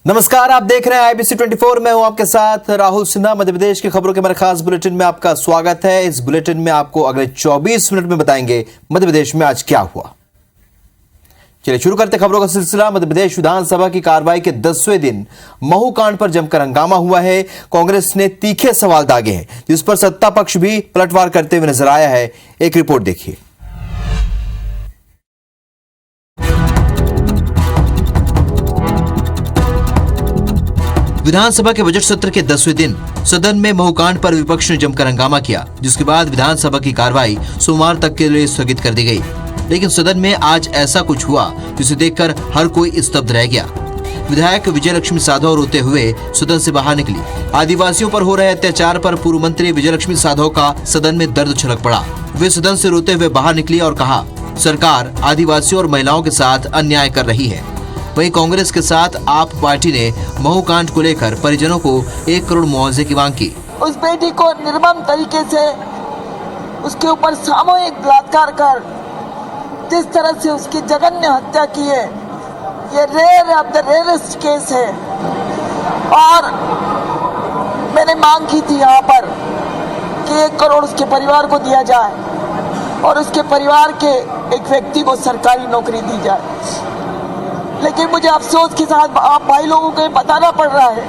नमस्कार, आप देख रहे हैं IBC 24। मैं हूं आपके साथ राहुल सिन्हा। मध्य प्रदेश की खबरों के हमारे खास बुलेटिन में आपका स्वागत है। इस बुलेटिन में आपको अगले 24 मिनट में बताएंगे मध्य प्रदेश में आज क्या हुआ। चलिए शुरू करते खबरों का सिलसिला। मध्य प्रदेश विधानसभा की कार्रवाई के 10वें दिन महू कांड पर जमकर हंगामा हुआ है। कांग्रेस ने तीखे सवाल दागे हैं, जिस पर सत्ता पक्ष भी पलटवार करते हुए नजर आया है। एक रिपोर्ट देखिए। विधानसभा के बजट सत्र के 10वें दिन सदन में महू कांड पर विपक्ष ने जमकर हंगामा किया, जिसके बाद विधानसभा की कार्रवाई सोमवार तक के लिए स्थगित कर दी गई। लेकिन सदन में आज ऐसा कुछ हुआ जिसे देखकर हर कोई स्तब्ध रह गया। विधायक विजयलक्ष्मी साधौ रोते हुए सदन से बाहर निकली। आदिवासियों पर हो रहे अत्याचार पर पूर्व मंत्री विजयलक्ष्मी साधौ का सदन में दर्द छलक पड़ा। वे सदन से रोते हुए बाहर निकली और कहा, सरकार आदिवासियों और महिलाओं के साथ अन्याय कर रही है। वहीं कांग्रेस के साथ आप पार्टी ने महू कांड को लेकर परिजनों को 1 करोड़ मुआवजे की मांग की। उस बेटी को निर्मम तरीके से उसके ऊपर सामूहिक बलात्कार कर जिस तरह से उसकी जघन्य हत्या की है, ये rare of the rarest case है। और मैंने मांग की थी यहाँ पर कि 1 करोड़ उसके परिवार को दिया जाए और उसके परिवार के एक व्यक्ति को सरकारी नौकरी दी जाए। लेकिन मुझे अफसोस के साथ आप भाई लोगों को बताना पड़ रहा है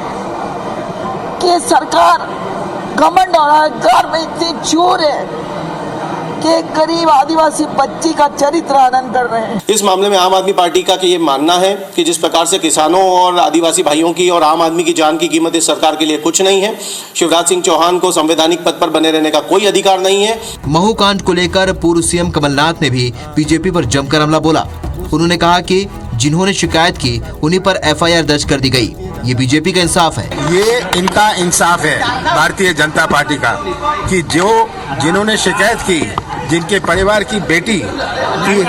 कि सरकार घमंड और अहंकार में इतनी चूर है कि एक गरीब आदिवासी बच्ची का चरित्र हनन कर रहे हैं। इस मामले में आम आदमी पार्टी का ये मानना है कि जिस प्रकार से किसानों और आदिवासी भाइयों की और आम आदमी की जान की कीमत इस सरकार के लिए कुछ नहीं है। शिवराज सिंह चौहान को संवैधानिक पद पर बने रहने का कोई अधिकार नहीं है। महू कांड को लेकर पूर्व सीएम कमलनाथ ने भी बीजेपी पर जमकर हमला बोला। उन्होंने कहा कि जिन्होंने शिकायत की उन्हीं पर FIR दर्ज कर दी गई। ये बीजेपी का इंसाफ है। ये इनका इंसाफ है भारतीय जनता पार्टी का कि जिन्होंने शिकायत की, जिनके परिवार की बेटी की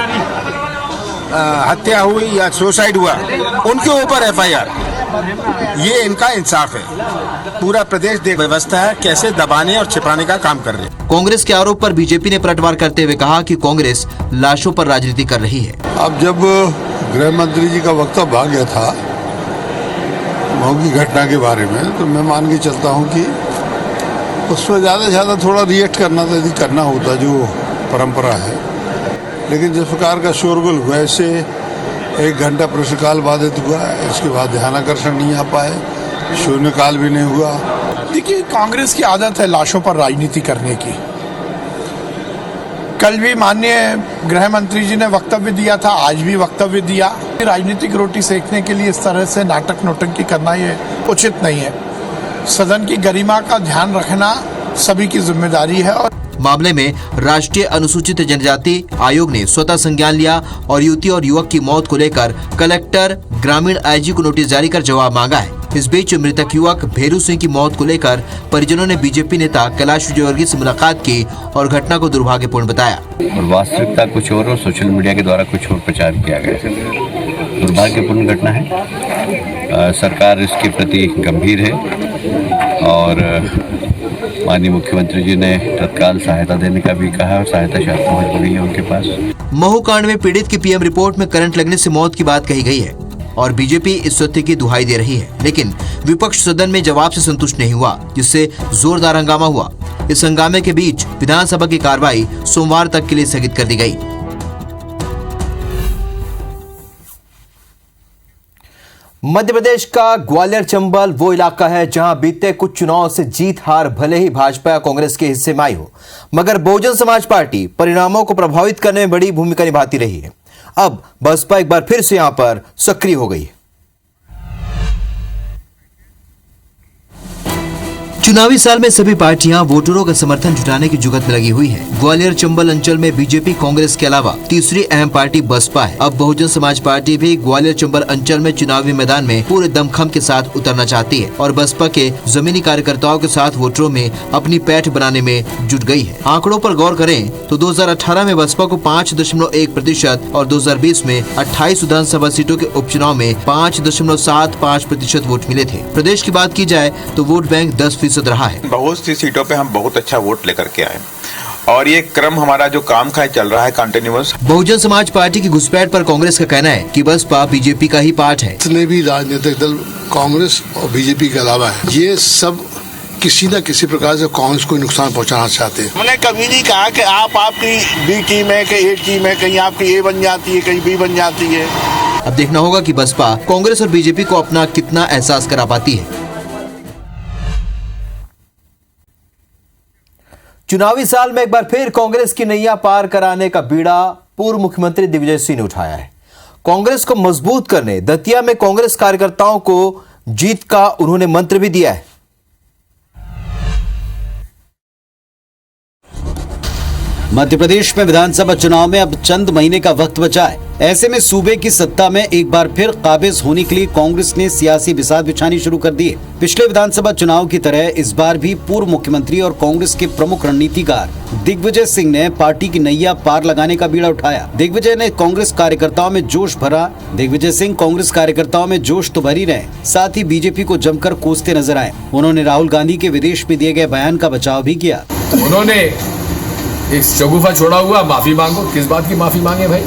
हत्या हुई या सुसाइड हुआ, उनके ऊपर FIR, ये इनका इंसाफ है। पूरा प्रदेश देश व्यवस्था है कैसे दबाने और छिपाने का काम कर रहे हैं। कांग्रेस के आरोप पर बीजेपी ने पलटवार करते हुए कहा कि कांग्रेस लाशों पर राजनीति कर रही है। अब जब गृह मंत्री जी का वक्तव्य आ गया था महू की घटना के बारे में, तो मैं मान के चलता हूं कि उसमें ज़्यादा से ज़्यादा थोड़ा रिएक्ट करना था, यदि करना होता जो परंपरा है। लेकिन जिस प्रकार का शोरगुल हुआ, इससे 1 घंटा प्रश्नकाल बाधित हुआ, इसके बाद ध्यानाकर्षण नहीं आ पाए, शून्यकाल भी नहीं हुआ। देखिए, कांग्रेस की आदत है लाशों पर राजनीति करने की। कल भी माननीय गृह मंत्री जी ने वक्तव्य दिया था, आज भी वक्तव्य दिया। राजनीतिक रोटी सेकने के लिए इस तरह से नाटक नौटंकी करना ये उचित नहीं है। सदन की गरिमा का ध्यान रखना सभी की जिम्मेदारी है। और मामले में राष्ट्रीय अनुसूचित जनजाति आयोग ने स्वतः संज्ञान लिया और युवती और युवक की मौत को लेकर कलेक्टर ग्रामीण IG को नोटिस जारी कर जवाब मांगा है। इस बीच मृतक युवक भेरू सिंह की मौत को लेकर परिजनों ने बीजेपी नेता कैलाश विजयवर्गीय से मुलाकात की और घटना को दुर्भाग्यपूर्ण बताया। और वास्तविकता कुछ और सोशल मीडिया के द्वारा कुछ और प्रचार किया गया। दुर्भाग्यपूर्ण घटना है। सरकार इसके प्रति गंभीर है और माननीय मुख्यमंत्री जी ने तत्काल सहायता देने का भी कहा और सहायता शायद पहुंच गई है उनके पास। महू कांड में पीड़ित की PM रिपोर्ट में करंट लगने से मौत की बात कही गई है और बीजेपी इस तथ्य की दुहाई दे रही है। लेकिन विपक्ष सदन में जवाब से संतुष्ट नहीं हुआ, जिससे जोरदार हंगामा हुआ। इस हंगामे के बीच विधानसभा की कार्रवाई सोमवार तक के लिए स्थगित कर दी गई। मध्य प्रदेश का ग्वालियर चंबल वो इलाका है जहां बीते कुछ चुनाव से जीत हार भले ही भाजपा या कांग्रेस के हिस्से में आई हो, मगर बहुजन समाज पार्टी परिणामों को प्रभावित करने में बड़ी भूमिका निभाती रही है। अब बसपा एक बार फिर से यहां पर सक्रिय हो गई है। चुनावी साल में सभी पार्टियां वोटरों का समर्थन जुटाने की जुगत में लगी हुई हैं। ग्वालियर चंबल अंचल में बीजेपी कांग्रेस के अलावा तीसरी अहम पार्टी बसपा है। अब बहुजन समाज पार्टी भी ग्वालियर चंबल अंचल में चुनावी मैदान में पूरे दमखम के साथ उतरना चाहती है और बसपा के जमीनी कार्यकर्ताओं के साथ वोटरों में अपनी पैठ बनाने में जुट गई है। आंकड़ों पर गौर करें तो 2018 में बसपा को 5.1% और 2020 में 28 विधानसभा सीटों के उपचुनाव में 5.75% वोट मिले थे। प्रदेश की बात की जाए तो वोट बैंक 10% रहा है। बहुत सी सीटों पे हम बहुत अच्छा वोट लेकर के आए और ये क्रम हमारा जो काम का चल रहा है कंटिन्यूअस। बहुजन समाज पार्टी की घुसपैठ पर कांग्रेस का कहना है कि बसपा बीजेपी का ही पार्ट है। जितने भी राजनीतिक दल कांग्रेस और बीजेपी के अलावा है, ये सब किसी न किसी प्रकार से कांग्रेस को नुकसान पहुंचाना चाहते हैं। हमने कभी नहीं कहा कि आपकी बी टीम है, कि ए टीम है, कहीं आपकी ए बन जाती है, कहीं बी बन जाती है। अब देखना होगा कि बसपा कांग्रेस और बीजेपी को अपना कितना एहसास करा पाती है। चुनावी साल में एक बार फिर कांग्रेस की नैया पार कराने का बीड़ा पूर्व मुख्यमंत्री दिग्विजय सिंह ने उठाया है। कांग्रेस को मजबूत करने दतिया में कांग्रेस कार्यकर्ताओं को जीत का उन्होंने मंत्र भी दिया है। मध्य प्रदेश में विधानसभा चुनाव में अब चंद महीने का वक्त बचा है। ऐसे में सूबे की सत्ता में एक बार फिर काबिज होने के लिए कांग्रेस ने सियासी बिसात बिछानी शुरू कर दी है। पिछले विधानसभा चुनाव की तरह इस बार भी पूर्व मुख्यमंत्री और कांग्रेस के प्रमुख रणनीतिकार दिग्विजय सिंह ने पार्टी की नैया पार लगाने का बीड़ा उठाया। दिग्विजय ने कांग्रेस कार्यकर्ताओं में जोश भरा। दिग्विजय सिंह कांग्रेस कार्यकर्ताओं में जोश तो भर ही रहे, साथ ही बीजेपी को जमकर कोसते नजर आए। उन्होंने राहुल गांधी के विदेश में दिए गए बयान का बचाव भी किया। उन्होंने एक शगुफा छोड़ा हुआ, माफी मांगो। किस बात की माफी मांगे भाई?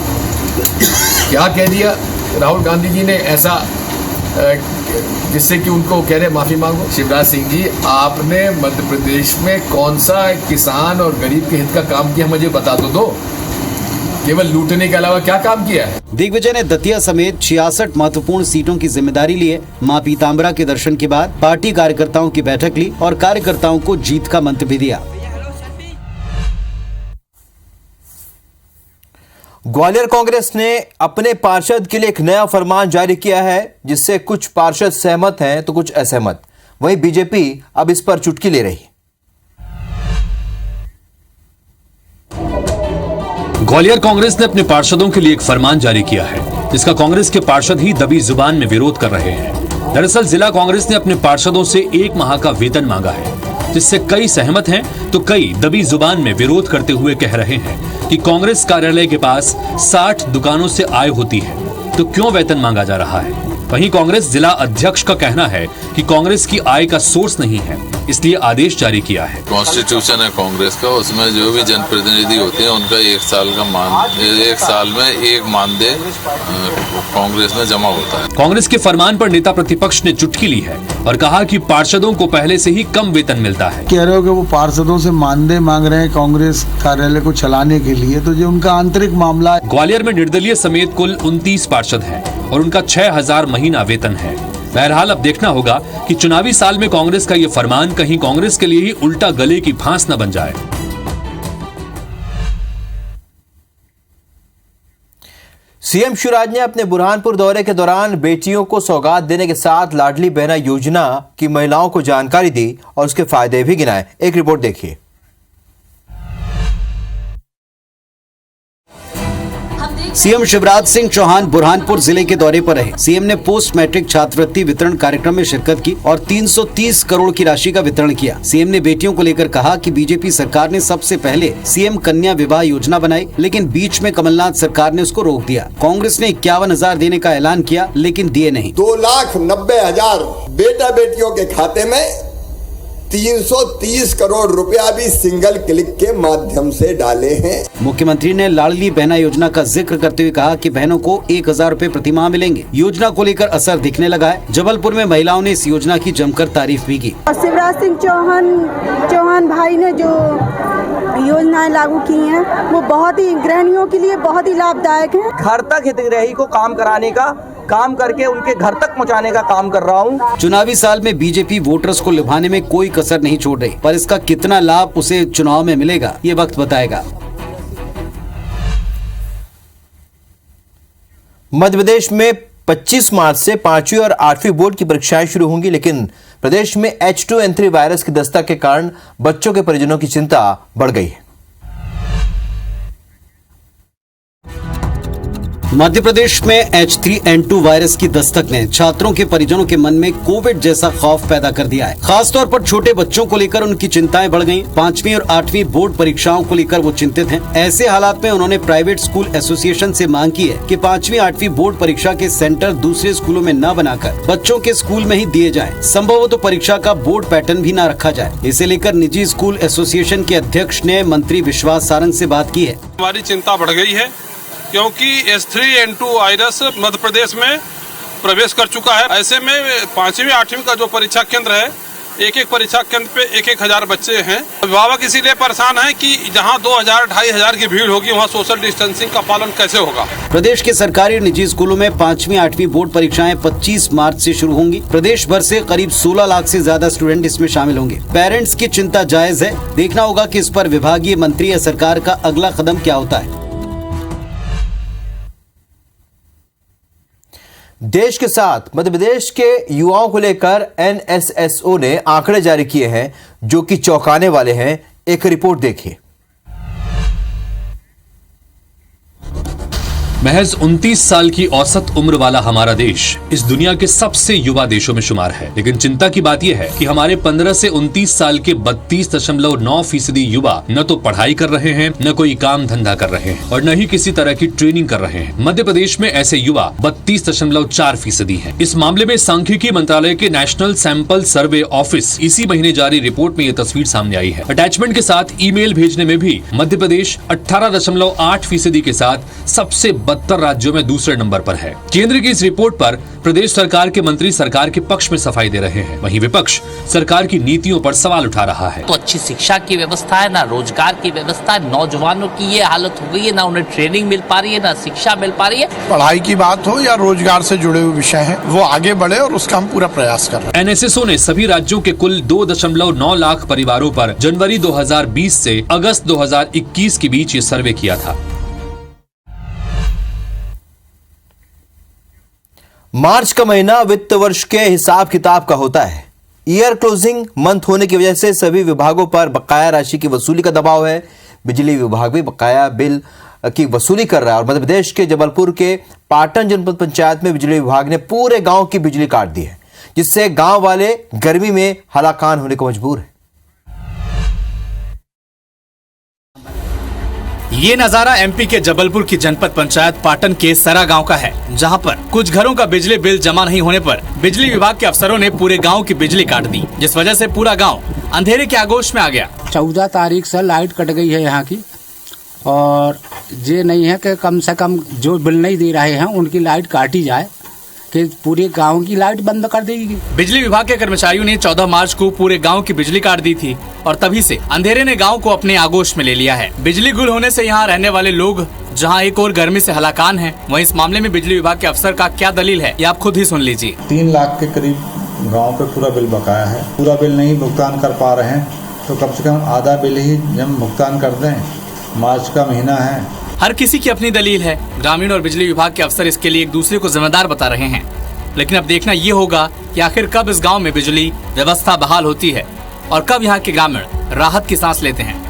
क्या कह दिया राहुल गांधी जी ने ऐसा जिससे कि उनको कह रहे माफी मांगो? शिवराज सिंह जी, आपने मध्य प्रदेश में कौन सा किसान और गरीब के हित का काम किया, मुझे बता दो। केवल लूटने के अलावा क्या काम किया है? दिग्विजय ने दतिया समेत 66 महत्वपूर्ण सीटों की जिम्मेदारी लिए। मां पीताम्बरा के दर्शन के बाद पार्टी कार्यकर्ताओं की बैठक ली और कार्यकर्ताओं को जीत का मंत्र भी दिया। ग्वालियर कांग्रेस ने अपने पार्षद के लिए एक नया फरमान जारी किया है, जिससे कुछ पार्षद सहमत हैं तो कुछ असहमत। वहीं बीजेपी अब इस पर चुटकी ले रही है। ग्वालियर कांग्रेस ने अपने पार्षदों के लिए एक फरमान जारी किया है, जिसका कांग्रेस के पार्षद ही दबी जुबान में विरोध कर रहे हैं। दरअसल जिला कांग्रेस ने अपने पार्षदों से 1 माह का वेतन मांगा है, जिससे कई सहमत हैं तो कई दबी जुबान में विरोध करते हुए कह रहे हैं कि कांग्रेस कार्यालय के पास 60 दुकानों से आय होती है, तो क्यों वेतन मांगा जा रहा है। वहीं कांग्रेस जिला अध्यक्ष का कहना है कि कांग्रेस की आय का सोर्स नहीं है, इसलिए आदेश जारी किया है। कॉन्स्टिट्यूशन है कांग्रेस का, उसमें जो भी जनप्रतिनिधि होते हैं उनका 1 साल में 1 मानदेय कांग्रेस में जमा होता है। कांग्रेस के फरमान पर नेता प्रतिपक्ष ने चुटकी ली है और कहा कि पार्षदों को पहले से ही कम वेतन मिलता है। कह रहे हो कि वो पार्षदों से मानदेय मांग रहे हैं कांग्रेस कार्यालय को चलाने के लिए, तो जो उनका आंतरिक मामला है। ग्वालियर में निर्दलीय समेत कुल 29 पार्षद हैं और उनका 6000 महीना वेतन है। बहरहाल अब देखना होगा कि चुनावी साल में कांग्रेस का ये फरमान कहीं कांग्रेस के लिए ही उल्टा गले की फांस न बन जाए। सीएम शिवराज ने अपने बुरहानपुर दौरे के दौरान बेटियों को सौगात देने के साथ लाडली बहना योजना की महिलाओं को जानकारी दी और उसके फायदे भी गिनाए। एक रिपोर्ट देखिए। सीएम शिवराज सिंह चौहान बुरहानपुर जिले के दौरे पर रहे। सीएम ने पोस्ट मैट्रिक छात्रवृत्ति वितरण कार्यक्रम में शिरकत की और 330 करोड़ की राशि का वितरण किया। सीएम ने बेटियों को लेकर कहा कि बीजेपी सरकार ने सबसे पहले सीएम कन्या विवाह योजना बनाई, लेकिन बीच में कमलनाथ सरकार ने उसको रोक दिया। कांग्रेस ने 51,000 देने का ऐलान किया, लेकिन दिए नहीं। 2,90,000 बेटा बेटियों के खाते में 330 करोड़ रुपया भी सिंगल क्लिक के माध्यम से डाले हैं। मुख्यमंत्री ने लाडली बहना योजना का जिक्र करते हुए कहा कि बहनों को 1,000 रुपए प्रति माह मिलेंगे। योजना को लेकर असर दिखने लगा है। जबलपुर में महिलाओं ने इस योजना की जमकर तारीफ भी की। शिवराज सिंह चौहान भाई ने जो योजनाएं लागू की हैं, वो बहुत ही गृहिणियों के लिए बहुत ही लाभदायक है। घर तक हितग्राही को काम कराने का काम करके उनके घर तक पहुंचाने का काम कर रहा हूं। चुनावी साल में बीजेपी वोटर्स को लुभाने में कोई कसर नहीं छोड़ रही, पर इसका कितना लाभ उसे चुनाव में मिलेगा, ये वक्त बताएगा। मध्य प्रदेश में 25 मार्च से 5वीं और 8वीं बोर्ड की परीक्षाएं शुरू होंगी, लेकिन प्रदेश में H2N3 वायरस की दस्तक के कारण बच्चों के परिजनों की चिंता बढ़ गई है। मध्य प्रदेश में H3N2 वायरस की दस्तक ने छात्रों के परिजनों के मन में कोविड जैसा खौफ पैदा कर दिया है। खासतौर पर छोटे बच्चों को लेकर उनकी चिंताएं बढ़ गईं। 5वीं और 8वीं बोर्ड परीक्षाओं को लेकर वो चिंतित हैं। ऐसे हालात में उन्होंने प्राइवेट स्कूल एसोसिएशन से मांग की है कि 5वीं 8वीं बोर्ड परीक्षा के सेंटर दूसरे स्कूलों में न बनाकर बच्चों के स्कूल में ही दिए जाए। संभव हो तो परीक्षा का बोर्ड पैटर्न भी न रखा जाए। इसे लेकर निजी स्कूल एसोसिएशन के अध्यक्ष ने मंत्री विश्वास सारंग से बात की है। हमारी चिंता बढ़ गई है क्योंकि H3N2 वायरस मध्य प्रदेश में प्रवेश कर चुका है। ऐसे में 5वीं 8वीं का जो परीक्षा केंद्र है, एक परीक्षा केंद्र पे 1,000 बच्चे हैं। अभिभावक इसीलिए परेशान है कि जहां 2,000-2,500 की भीड़ होगी वहां सोशल डिस्टेंसिंग का पालन कैसे होगा। प्रदेश के सरकारी और निजी स्कूलों में 5वीं 8वीं बोर्ड परीक्षाएं 25 मार्च से शुरू होंगी। प्रदेश भर से करीब 16 लाख से ज्यादा स्टूडेंट इसमें शामिल होंगे। पेरेंट्स की चिंता जायज है। देखना होगा कि इस पर विभागीय मंत्री या सरकार का अगला कदम क्या होता है। देश के साथ मध्य प्रदेश के युवाओं को लेकर NSSO ने आंकड़े जारी किए हैं जो कि चौंकाने वाले हैं। एक रिपोर्ट देखिए। महज 29 साल की औसत उम्र वाला हमारा देश इस दुनिया के सबसे युवा देशों में शुमार है। लेकिन चिंता की बात यह है कि हमारे 15 से 29 साल के 32.9% युवा न तो पढ़ाई कर रहे हैं, न कोई काम धंधा कर रहे हैं और न ही किसी तरह की ट्रेनिंग कर रहे हैं। मध्य प्रदेश में ऐसे युवा 32.4% हैं। इस मामले में सांख्यिकी मंत्रालय के नेशनल सैंपल सर्वे ऑफिस इसी महीने जारी रिपोर्ट में यह तस्वीर सामने आई है। अटैचमेंट के साथ ईमेल भेजने में भी मध्य प्रदेश 18.8% के साथ सबसे 72 राज्यों में दूसरे नंबर पर है। केंद्र की इस रिपोर्ट पर प्रदेश सरकार के मंत्री सरकार के पक्ष में सफाई दे रहे हैं, वहीं विपक्ष सरकार की नीतियों पर सवाल उठा रहा है। तो अच्छी शिक्षा की व्यवस्था है, ना रोजगार की व्यवस्था है। नौजवानों की ये हालत हो गई है, ना उन्हें ट्रेनिंग मिल पा रही है, ना शिक्षा मिल पा रही है। पढ़ाई की बात हो या रोजगार से जुड़े हुए विषय हैं, वो आगे बढ़े और उसका हम पूरा प्रयास कर रहे हैं। NSSO ने सभी राज्यों के कुल 2.9 लाख परिवारों पर जनवरी 2020 से अगस्त 2021 के बीच ये सर्वे किया था। मार्च का महीना वित्त वर्ष के हिसाब किताब का होता है। ईयर क्लोजिंग मंथ होने की वजह से सभी विभागों पर बकाया राशि की वसूली का दबाव है। बिजली विभाग भी बकाया बिल की वसूली कर रहा है और मध्य प्रदेश के जबलपुर के पाटन जनपद पंचायत में बिजली विभाग ने पूरे गांव की बिजली काट दी है, जिससे गांव वाले गर्मी में हलाकान होने को मजबूर है। ये नजारा MP के जबलपुर की जनपद पंचायत पाटन के सरा गांव का है, जहां पर कुछ घरों का बिजली बिल जमा नहीं होने पर बिजली विभाग के अफसरों ने पूरे गांव की बिजली काट दी, जिस वजह से पूरा गांव अंधेरे के आगोश में आ गया। 14 तारीख से लाइट कट गई है यहाँ की, और ये नहीं है कि कम से कम जो बिल नहीं दे रहे हैं उनकी लाइट काटी जाए कि पूरे गांव की लाइट बंद कर देगी। बिजली विभाग के कर्मचारियों ने 14 मार्च को पूरे गांव की बिजली काट दी थी और तभी से अंधेरे ने गांव को अपने आगोश में ले लिया है। बिजली गुल होने से यहाँ रहने वाले लोग जहां एक और गर्मी से हलाकान हैं, वहीं इस मामले में बिजली विभाग के अफसर का क्या दलील है, ये आप खुद ही सुन लीजिए। 3 लाख के करीब गाँव पे पूरा बिल बकाया है। पूरा बिल नहीं भुगतान कर पा रहे हैं तो कम से कम आधा बिल ही जब भुगतान कर दें। मार्च का महीना है। हर किसी की अपनी दलील है। ग्रामीण और बिजली विभाग के अफसर इसके लिए एक दूसरे को जिम्मेदार बता रहे हैं, लेकिन अब देखना ये होगा कि आखिर कब इस गांव में बिजली व्यवस्था बहाल होती है और कब यहाँ के ग्रामीण राहत की सांस लेते हैं।